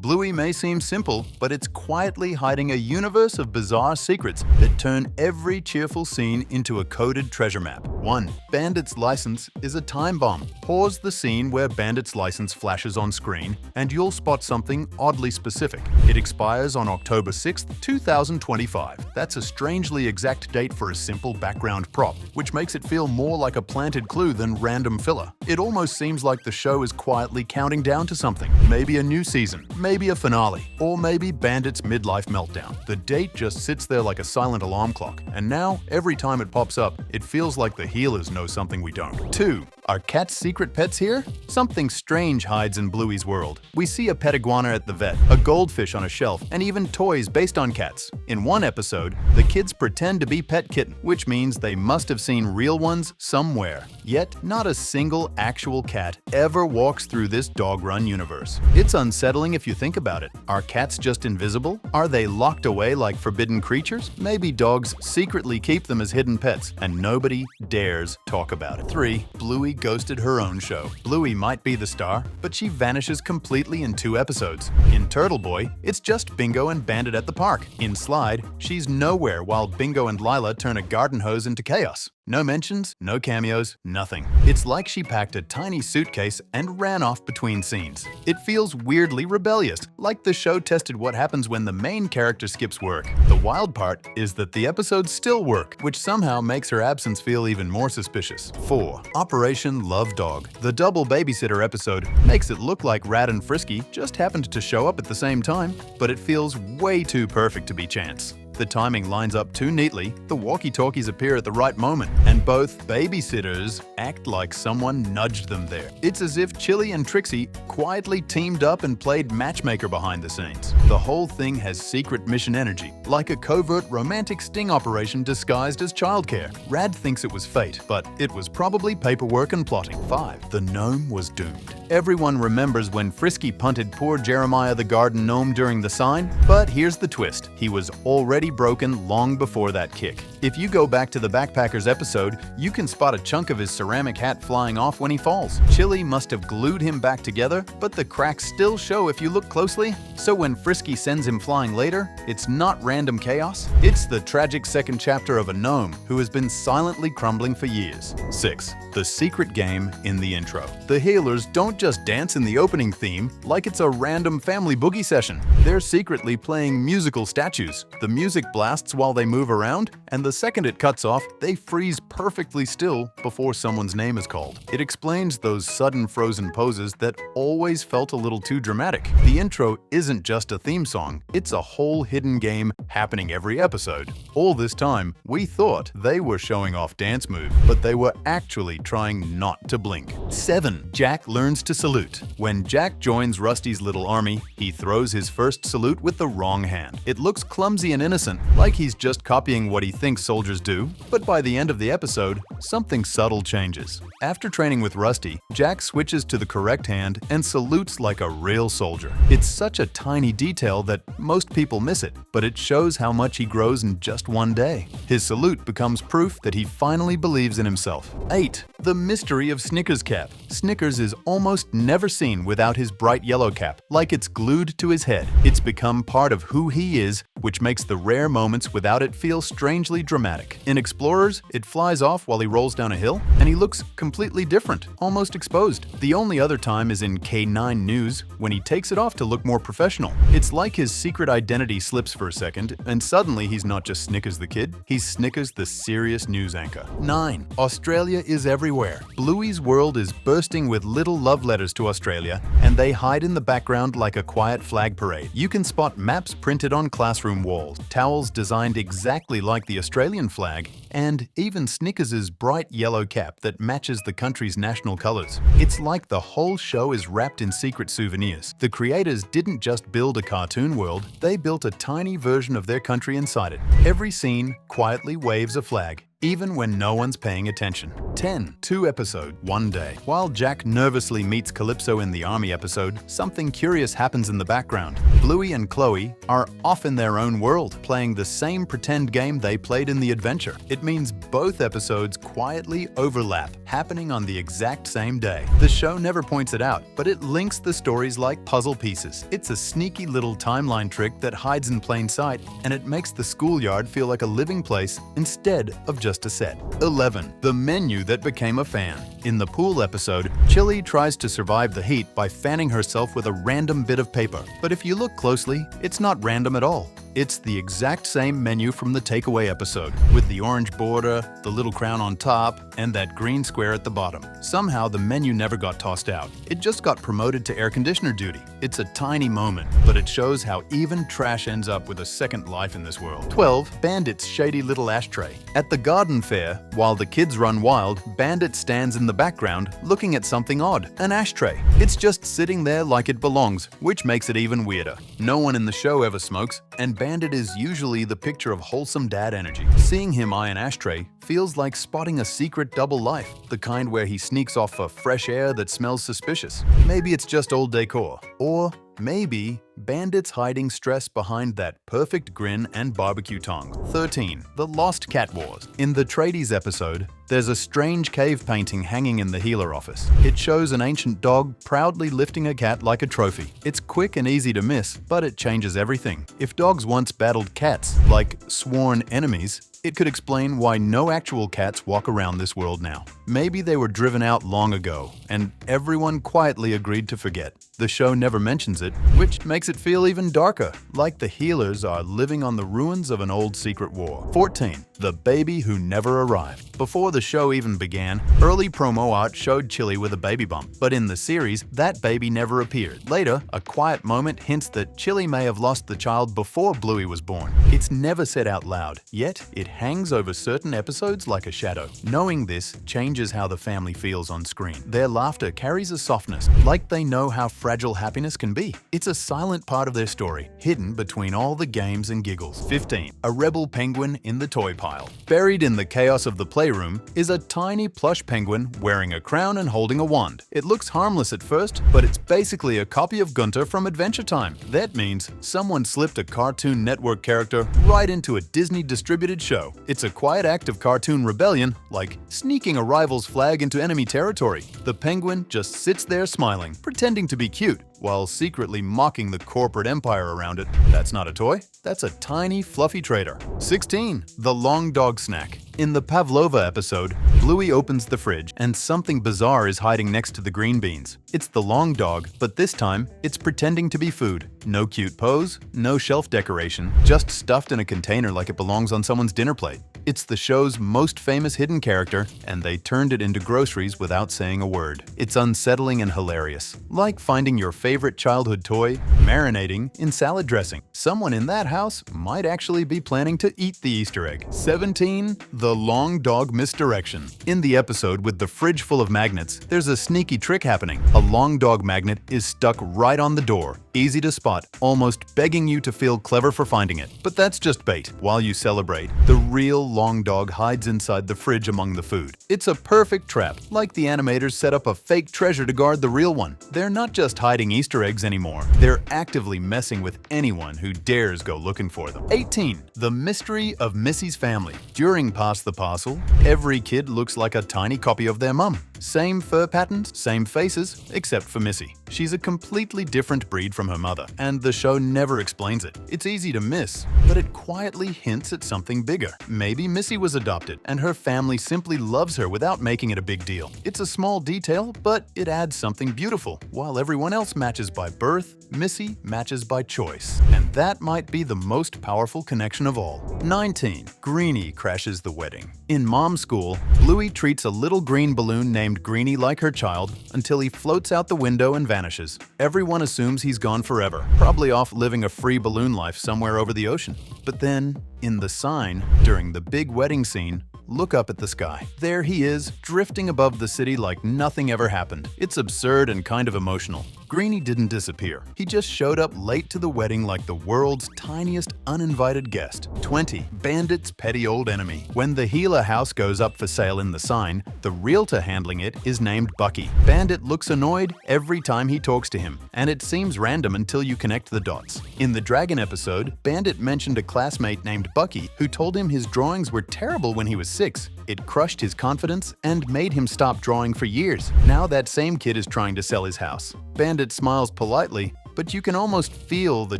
Bluey may seem simple, but it's quietly hiding a universe of bizarre secrets that turn every cheerful scene into a coded treasure map. 1. Bandit's license is a time bomb. Pause the scene where Bandit's license flashes on screen, and you'll spot something oddly specific. It expires on October 6, 2025. That's a strangely exact date for a simple background prop, which makes it feel more like a planted clue than random filler. It almost seems like the show is quietly counting down to something. Maybe a new season, maybe a finale, or maybe Bandit's midlife meltdown. The date just sits there like a silent alarm clock, and now, every time it pops up, it feels like the healers know something we don't. 2. Are cats secret pets here? Something strange hides in Bluey's world. We see a pet iguana at the vet, a goldfish on a shelf, and even toys based on cats. In one episode, the kids pretend to be pet kitten, which means they must have seen real ones somewhere. Yet, not a single actual cat ever walks through this dog-run universe. It's unsettling if you think about it. Are cats just invisible? Are they locked away like forbidden creatures? Maybe dogs secretly keep them as hidden pets, and nobody dares talk about it. 3. Bluey ghosted her own show. Bluey might be the star, but she vanishes completely in 2 episodes. In Turtle Boy, it's just Bingo and Bandit at the park. In Slide, she's nowhere while Bingo and Lila turn a garden hose into chaos. No mentions, no cameos, nothing. It's like she packed a tiny suitcase and ran off between scenes. It feels weirdly rebellious, like the show tested what happens when the main character skips work. The wild part is that the episodes still work, which somehow makes her absence feel even more suspicious. 4. Operation Love Dog. The double babysitter episode makes it look like Rad and Frisky just happened to show up at the same time, but it feels way too perfect to be chance. The timing lines up too neatly, the walkie-talkies appear at the right moment, and both babysitters act like someone nudged them there. It's as if Chili and Trixie quietly teamed up and played matchmaker behind the scenes. The whole thing has secret mission energy, like a covert romantic sting operation disguised as childcare. Rad thinks it was fate, but it was probably paperwork and plotting. 5. The gnome was doomed. Everyone remembers when Frisky punted poor Jeremiah the garden gnome during the sign, but here's the twist. He was already broken long before that kick. If you go back to the Backpackers episode, you can spot a chunk of his ceramic hat flying off when he falls. Chili must have glued him back together, but the cracks still show if you look closely. So when Frisky sends him flying later, it's not random chaos. It's the tragic second chapter of a gnome who has been silently crumbling for years. 6. The secret game in the intro. The healers don't just dance in the opening theme like it's a random family boogie session. They're secretly playing musical statues. The music blasts while they move around, and the second it cuts off, they freeze perfectly still before someone's name is called. It explains those sudden frozen poses that always felt a little too dramatic. The intro isn't just a theme song, it's a whole hidden game happening every episode. All this time, we thought they were showing off dance moves, but they were actually trying not to blink. 7. Jack learns to salute. When Jack joins Rusty's little army, he throws his first salute with the wrong hand. It looks clumsy and innocent, like he's just copying what he thinks soldiers do, but by the end of the episode, something subtle changes. After training with Rusty, Jack switches to the correct hand and salutes like a real soldier. It's such a tiny detail that most people miss it, but it shows how much he grows in just one day. His salute becomes proof that he finally believes in himself. 8. The mystery of Snickers' cap. Snickers is almost never seen without his bright yellow cap, like it's glued to his head. It's become part of who he is, which makes the rare moments without it feel strangely dramatic. In Explorers, it flies off while he rolls down a hill, and he looks completely different, almost exposed. The only other time is in K9 News, when he takes it off to look more professional. It's like his secret identity slips for a second, and suddenly he's not just Snickers the kid, he's Snickers the serious news anchor. 9. Australia is everywhere. Bluey's world is bursting with little love letters to Australia, and they hide in the background like a quiet flag parade. You can spot maps printed on classroom walls, towels designed exactly like the Australian flag, and even Snickers' bright yellow cap that matches the country's national colors. It's like the whole show is wrapped in secret souvenirs. The creators didn't just build a cartoon world, they built a tiny version of their country inside it. Every scene quietly waves a flag, even when no one's paying attention. 10. 2 episode, 1 day. While Jack nervously meets Calypso in the army episode, something curious happens in the background. Bluey and Chloe are off in their own world, playing the same pretend game they played in the adventure. It means both episodes quietly overlap, happening on the exact same day. The show never points it out, but it links the stories like puzzle pieces. It's a sneaky little timeline trick that hides in plain sight, and it makes the schoolyard feel like a living place instead of just a set. 11. The menu that became a fan. In the pool episode, Chili tries to survive the heat by fanning herself with a random bit of paper. But if you look closely, it's not random at all. It's the exact same menu from the takeaway episode, with the orange border, the little crown on top, and that green square at the bottom. Somehow the menu never got tossed out. It just got promoted to air conditioner duty. It's a tiny moment, but it shows how even trash ends up with a second life in this world. 12. Bandit's shady little ashtray. At the garden fair, while the kids run wild, Bandit stands in the background looking at something odd, an ashtray. It's just sitting there like it belongs, which makes it even weirder. No one in the show ever smokes, and Bandit is usually the picture of wholesome dad energy. Seeing him eye an ashtray feels like spotting a secret double life, the kind where he sneaks off for fresh air that smells suspicious. Maybe it's just old decor, or maybe Bandit's hiding stress behind that perfect grin and barbecue tongue. 13. The Lost Cat Wars. In the Tradies episode, there's a strange cave painting hanging in the healer office. It shows an ancient dog proudly lifting a cat like a trophy. It's quick and easy to miss, but it changes everything. If dogs once battled cats, like sworn enemies, it could explain why no actual cats walk around this world now. Maybe they were driven out long ago, and everyone quietly agreed to forget. The show never mentions it, which makes it feel even darker, like the healers are living on the ruins of an old secret war. 14. The baby who never arrived. Before the show even began, early promo art showed Chili with a baby bump, but in the series, that baby never appeared. Later, a quiet moment hints that Chili may have lost the child before Bluey was born. It's never said out loud, yet it hangs over certain episodes like a shadow. Knowing this changes how the family feels on screen. Their laughter carries a softness, like they know how fragile happiness can be. It's a silent part of their story, hidden between all the games and giggles. 15. A rebel penguin in the toy pile. Buried in the chaos of the playroom is a tiny plush penguin wearing a crown and holding a wand. It looks harmless at first, but it's basically a copy of Gunter from Adventure Time. That means someone slipped a Cartoon Network character right into a Disney-distributed show. It's a quiet act of cartoon rebellion, like sneaking a rival's flag into enemy territory. The penguin just sits there smiling, pretending to be cute, while secretly mocking the corporate empire around it. That's not a toy, that's a tiny, fluffy traitor. 16. The Long Dog Snack. In the Pavlova episode, Bluey opens the fridge and something bizarre is hiding next to the green beans. It's the long dog, but this time, it's pretending to be food. No cute pose, no shelf decoration, just stuffed in a container like it belongs on someone's dinner plate. It's the show's most famous hidden character, and they turned it into groceries without saying a word. It's unsettling and hilarious, like finding your favorite childhood toy marinating in salad dressing. Someone in that house might actually be planning to eat the Easter egg. 17. The Long Dog Misdirection. In the episode with the fridge full of magnets, there's a sneaky trick happening. A long dog magnet is stuck right on the door, easy to spot, almost begging you to feel clever for finding it. But that's just bait. While you celebrate, the real long dog hides inside the fridge among the food. It's a perfect trap, like the animators set up a fake treasure to guard the real one. They're not just hiding Easter eggs anymore, they're actively messing with anyone who dares go looking for them. 18. The Mystery of Missy's Family. During Pass the Parcel, every kid looks like a tiny copy of their mum. Same fur patterns, same faces, except for Missy. She's a completely different breed from her mother, and the show never explains it. It's easy to miss, but it quietly hints at something bigger. Maybe Missy was adopted, and her family simply loves her without making it a big deal. It's a small detail, but it adds something beautiful. While everyone else matches by birth, Missy matches by choice. And that might be the most powerful connection of all. 19. Greeny crashes the wedding. In Mom's School, Bluey treats a little green balloon named Greeny like her child until he floats out the window and vanishes. Everyone assumes he's gone forever, probably off living a free balloon life somewhere over the ocean. But then, in the sign, during the big wedding scene, look up at the sky. There he is, drifting above the city like nothing ever happened. It's absurd and kind of emotional. Greeny didn't disappear. He just showed up late to the wedding like the world's tiniest uninvited guest. 20. Bandit's petty old enemy. When the healer house goes up for sale in the sign, the realtor handling it is named Bucky. Bandit looks annoyed every time he talks to him, and it seems random until you connect the dots. In the Dragon episode, Bandit mentioned a classmate named Bucky who told him his drawings were terrible when he was 6. It crushed his confidence and made him stop drawing for years. Now that same kid is trying to sell his house. Bandit smiles politely, but you can almost feel the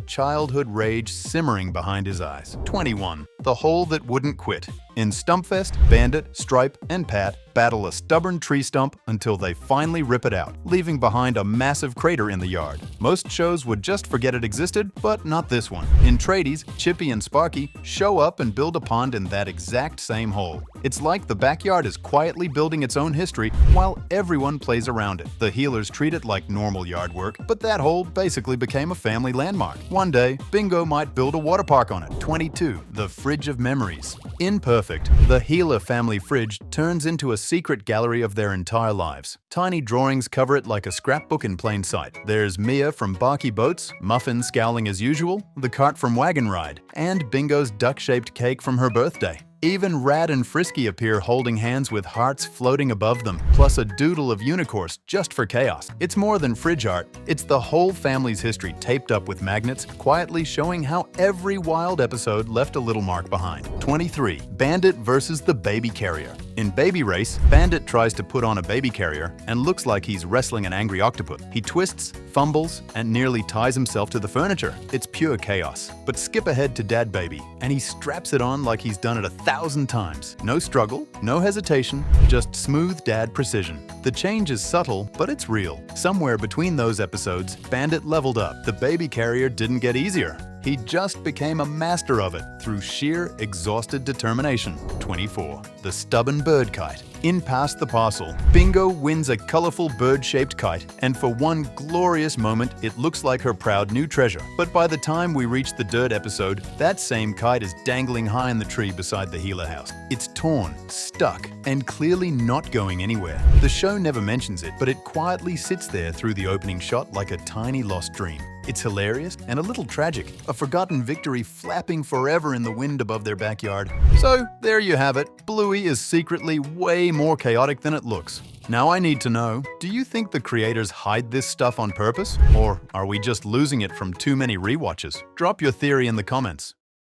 childhood rage simmering behind his eyes. 21. The hole that wouldn't quit. In Stumpfest, Bandit, Stripe, and Pat battle a stubborn tree stump until they finally rip it out, leaving behind a massive crater in the yard. Most shows would just forget it existed, but not this one. In Tradies, Chippy and Sparky show up and build a pond in that exact same hole. It's like the backyard is quietly building its own history while everyone plays around it. The healers treat it like normal yard work, but that hole basically became a family landmark. One day, Bingo might build a water park on it. 22. The Fridge of Memories. In Perfect, the healer family fridge turns into a secret gallery of their entire lives. Tiny drawings cover it like a scrapbook in plain sight. There's Mia from Barky Boats, Muffin scowling as usual, the cart from Wagon Ride, and Bingo's duck-shaped cake from her birthday. Even Rad and Frisky appear holding hands with hearts floating above them, plus a doodle of unicorns just for chaos. It's more than fridge art, it's the whole family's history taped up with magnets, quietly showing how every wild episode left a little mark behind. 23. Bandit versus the Baby Carrier. In Baby Race, Bandit tries to put on a baby carrier and looks like he's wrestling an angry octopus. He twists, fumbles, and nearly ties himself to the furniture. It's pure chaos. But skip ahead to Dad Baby, and he straps it on like he's done it 1,000 times. No struggle, no hesitation, just smooth dad precision. The change is subtle, but it's real. Somewhere between those episodes, Bandit leveled up. The baby carrier didn't get easier. He just became a master of it through sheer exhausted determination. 24. The Stubborn Bird Kite. In Pass the Parcel, Bingo wins a colorful bird-shaped kite, and for one glorious moment, it looks like her proud new treasure. But by the time we reach the Dirt episode, that same kite is dangling high in the tree beside the healer house. It's torn, stuck, and clearly not going anywhere. The show never mentions it, but it quietly sits there through the opening shot like a tiny lost dream. It's hilarious and a little tragic, a forgotten victory flapping forever in the wind above their backyard. So there you have it. Bluey is secretly way more chaotic than it looks. Now I need to know, do you think the creators hide this stuff on purpose? Or are we just losing it from too many rewatches? Drop your theory in the comments.